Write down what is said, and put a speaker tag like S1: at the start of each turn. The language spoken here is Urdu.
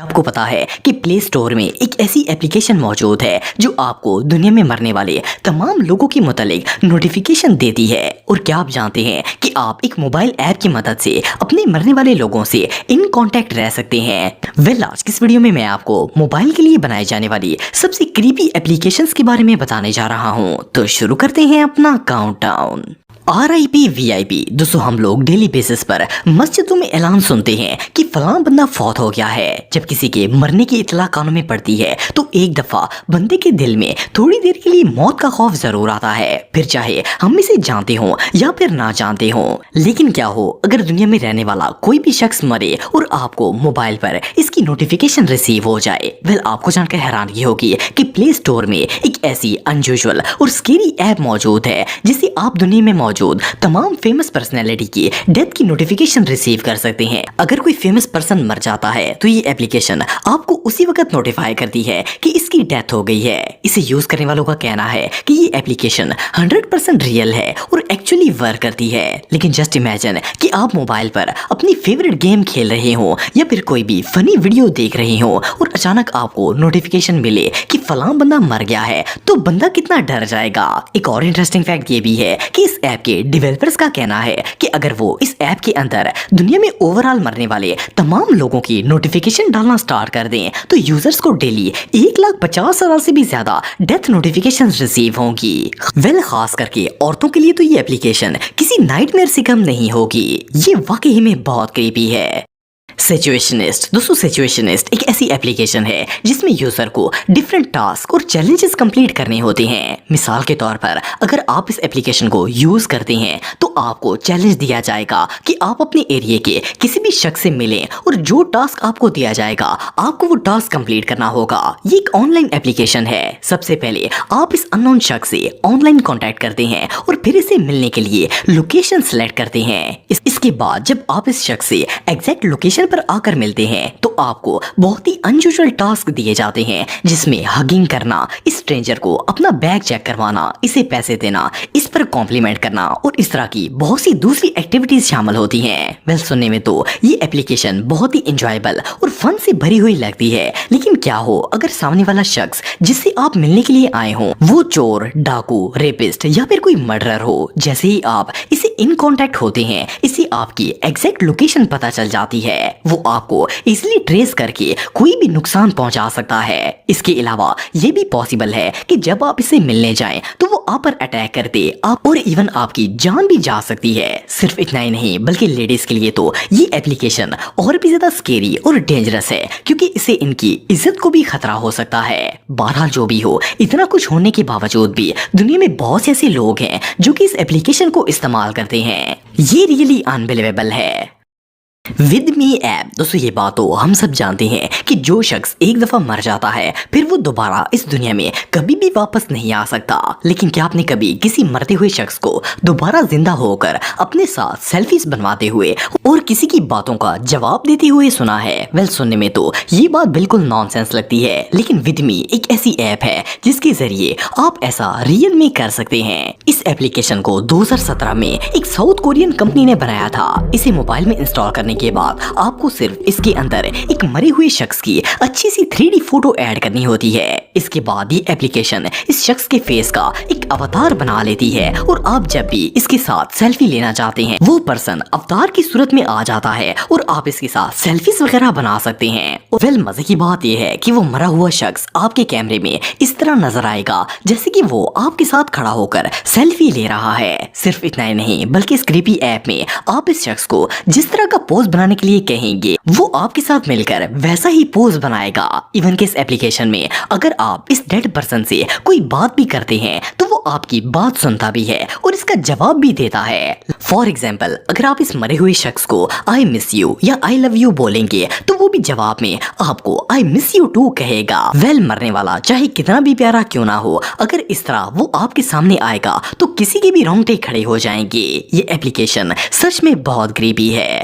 S1: آپ کو پتا ہے کہ پلے سٹور میں ایک ایسی اپلیکیشن موجود ہے جو آپ کو دنیا میں مرنے والے تمام لوگوں کے متعلق نوٹیفیکیشن دیتی ہے۔ اور کیا آپ جانتے ہیں کہ آپ ایک موبائل ایپ کی مدد سے اپنے مرنے والے لوگوں سے ان کانٹیکٹ رہ سکتے ہیں؟ آج کی اس ویڈیو میں آپ کو موبائل کے لیے بنائی جانے والی سب سے کریپی اپلیکیشنز کے بارے میں بتانے جا رہا ہوں، تو شروع کرتے ہیں اپنا کاؤنٹ ڈاؤن۔ RIP VIP دوستو، ہم لوگ ڈیلی بیسس پر مسجدوں میں اعلان سنتے ہیں کہ فلاں بندہ فوت ہو گیا ہے۔ جب کسی کے مرنے کی اطلاع کانوں میں پڑتی ہے تو ایک دفعہ بندے کے دل میں تھوڑی دیر کے لیے موت کا خوف ضرور آتا ہے، پھر چاہے ہم اسے جانتے ہوں یا پھر نہ جانتے ہوں۔ لیکن کیا ہو اگر دنیا میں رہنے والا کوئی بھی شخص مرے اور آپ کو موبائل پر اس کی نوٹیفیکیشن ریسیو ہو جائے؟ آپ کو جان کر حیرانگی ہوگی کہ پلے سٹور میں ایک ایسی انیوژل اور سکیری ایپ موجود ہے جسے آپ دنیا میں موجود تمام فیمس پرسنالٹی کی ڈیتھ کی نوٹیفیکیشن ریسیو کر سکتے ہیں۔ اگر کوئی فیمس پرسن مر جاتا ہے تو یہ اپلیکیشن آپ کو اسی وقت نوٹیفائی کرتی ہے کہ اس کی ڈیتھ ہو گئی ہے۔ اسے یوز کرنے والوں کا کہنا ہے کہ یہ اپلیکیشن 100% ریئل ہے اور ایکچولی ورک کرتی ہے۔ لیکن جسٹ امیجن کہ آپ موبائل پر اپنی فیورٹ گیم کھیل رہے ہوں یا پھر کوئی بھی فنی ویڈیو دیکھ رہے ہوں اور اچانک آپ کو نوٹیفیکیشن ملے کہ فلاں بندہ مر گیا ہے، تو بندہ کتنا ڈر جائے گا۔ ایک اور انٹرسٹنگ فیکٹ یہ بھی ہے کہ اس ایپ کے ڈیولپرز کا کہنا ہے کہ اگر وہ اس ایپ کے اندر دنیا میں اوورال مرنے والے تمام لوگوں کی نوٹیفیکیشن ڈالنا سٹارٹ کر دیں تو یوزرز کو ڈیلی 1,50,000 سے بھی زیادہ ڈیتھ نوٹیفیکیشن ریسیو ہوں گی۔ خاص کر کے عورتوں کے لیے تو یہ اپلیکیشن کسی نائٹ میئر سے کم نہیں ہوگی۔ یہ واقعی میں بہت کریپی ہے۔ سچویشنسٹ دوستو، سچویشنسٹ ایک ایسی اپلیکیشن ہے جس میں یوزر کو ڈیفرنٹ ٹاسک اور چیلنجز کمپلیٹ کرنے ہوتے ہیں۔ مثال کے طور پر اگر آپ اس اپلیکیشن کو یوز کرتے ہیں تو آپ کو چیلنج دیا جائے گا کہ آپ اپنے ایریے کے کسی بھی شخص سے ملیں اور جو ٹاسک آپ کو دیا جائے گا آپ کو وہ ٹاسک کمپلیٹ کرنا ہوگا۔ یہ ایک آن لائن اپلیکیشن ہے۔ سب سے پہلے آپ اس ان نون شخص سے آن لائن کانٹیکٹ کرتے ہیں اور پھر اسے ملنے کے لیے لوکیشن سلیکٹ کرتے ہیں۔ اس کے بعد جب آپ اس شخص سے ایگزیکٹ لوکیشن پر آ کر ملتے ہیں تو آپ کو بہت ہی انیوژل ٹاسک دیے جاتے ہیں، جس میں ہگنگ کرنا، اسٹرینجر کو اپنا بیگ چیک کروانا، اسے پیسے دینا، اس پر کمپلیمنٹ کرنا اور اس طرح کی بہت سی دوسری ایکٹیویٹیز شامل ہوتی ہیں۔ سننے میں تو یہ اپلیکیشن بہت ہی انجوائبل اور فن سے بھری ہوئی لگتی ہے، لیکن کیا ہو اگر سامنے والا شخص جس سے آپ ملنے کے لیے آئے ہوں وہ چور، ڈاکو، ریپسٹ یا پھر کوئی مرڈرر ہو؟ جیسے ہی آپ اسے ان کانٹیکٹ ہوتے ہیں اسے آپ کی ایگزیکٹ لوکیشن پتہ چل جاتی ہے۔ وہ آپ کو ایزیلی ٹریس کر کے کوئی بھی نقصان پہنچا سکتا ہے۔ اس کے علاوہ یہ بھی پاسبل ہے کہ جب آپ اسے ملنے جائیں تو وہ آپ پر اٹیک کر دے اور ایون آپ کی جان بھی جا سکتی ہے۔ صرف اتنا ہی نہیں بلکہ لیڈیز کے لیے تو یہ اپلیکیشن اور بھی زیادہ سکیری اور ڈینجرس ہے، کیونکہ اسے ان کی عزت کو بھی خطرہ ہو سکتا ہے۔ بہرحال جو بھی ہو، اتنا کچھ ہونے کے باوجود بھی دنیا میں بہت سے ایسے لوگ ہیں جو کہ اس اپلیکیشن کو استعمال کرتے ہیں۔ یہ ریئلی انبلیویبل ہے۔ ود می ایپ دوستو، یہ بات تو ہم سب جانتے ہیں کہ جو شخص ایک دفعہ مر جاتا ہے پھر وہ دوبارہ اس دنیا میں کبھی بھی واپس نہیں آ سکتا۔ لیکن کیا آپ نے کبھی کسی مرتے ہوئے شخص کو دوبارہ زندہ ہو کر اپنے ساتھ سیلفیز بنواتے ہوئے اور کسی کی باتوں کا جواب دیتے ہوئے سنا ہے؟ سننے میں تو یہ بات بالکل نان سینس لگتی ہے، لیکن ود می ایک ایسی ایپ ہے جس کے ذریعے آپ ایسا ریئل میں کر سکتے ہیں۔ اس اپلیکیشن کو 2017 میں ایک ساؤتھ کورین کمپنی نے بنایا تھا۔ اسے موبائل میں انسٹال کرنے کے بعد آپ کو صرف اس کے اندر ایک مرے ہوئے شخص کی اچھی سی 3D فوٹو ایڈ کرنی ہوتی ہے۔ اس کے بعد یہ اپلیکیشن اس شخص کے فیس کا ایک اوتار بنا لیتی ہے اور آپ جب بھی اس کے ساتھ سیلفی لینا چاہتے ہیں وہ پرسن اوتار کی صورت میں آ جاتا ہے اور آپ اس کے ساتھ سیلفیز وغیرہ بنا سکتے ہیں۔ مزے کی بات یہ ہے کہ وہ مرا ہوا شخص آپ کے کیمرے میں اس طرح نظر آئے گا جیسے کہ وہ آپ کے ساتھ کھڑا ہو کر سیلفی لے رہا ہے۔ صرف اتنا ہی نہیں بلکہ اس کریپی ایپ میں آپ اس شخص کو جس طرح کا پوز بنانے کے لیے کہیں گے وہ آپ کے ساتھ مل کر ویسا ہی پوز بنائے گا۔ ایون کہ اس اپلیکیشن میں اگر آپ اس ڈیڈ پرسن سے کوئی بات بھی کرتے ہیں تو وہ آپ کی بات سنتا بھی ہے اور اس کا جواب بھی دیتا ہے۔ فار ایگزامپل اگر آپ اس مرے ہوئے شخص کو آئی مس یو یا آئی لو یو بولیں گے تو وہ بھی جواب میں آپ کو آئی مس یو ٹو کہے گا۔ مرنے والا چاہے کتنا بھی پیارا کیوں نہ ہو، اگر اس طرح وہ آپ کے سامنے آئے گا تو کسی کے بھی رونگٹے کھڑے ہو جائیں گے۔ یہ اپلیکیشن سچ میں بہت کریپی ہے۔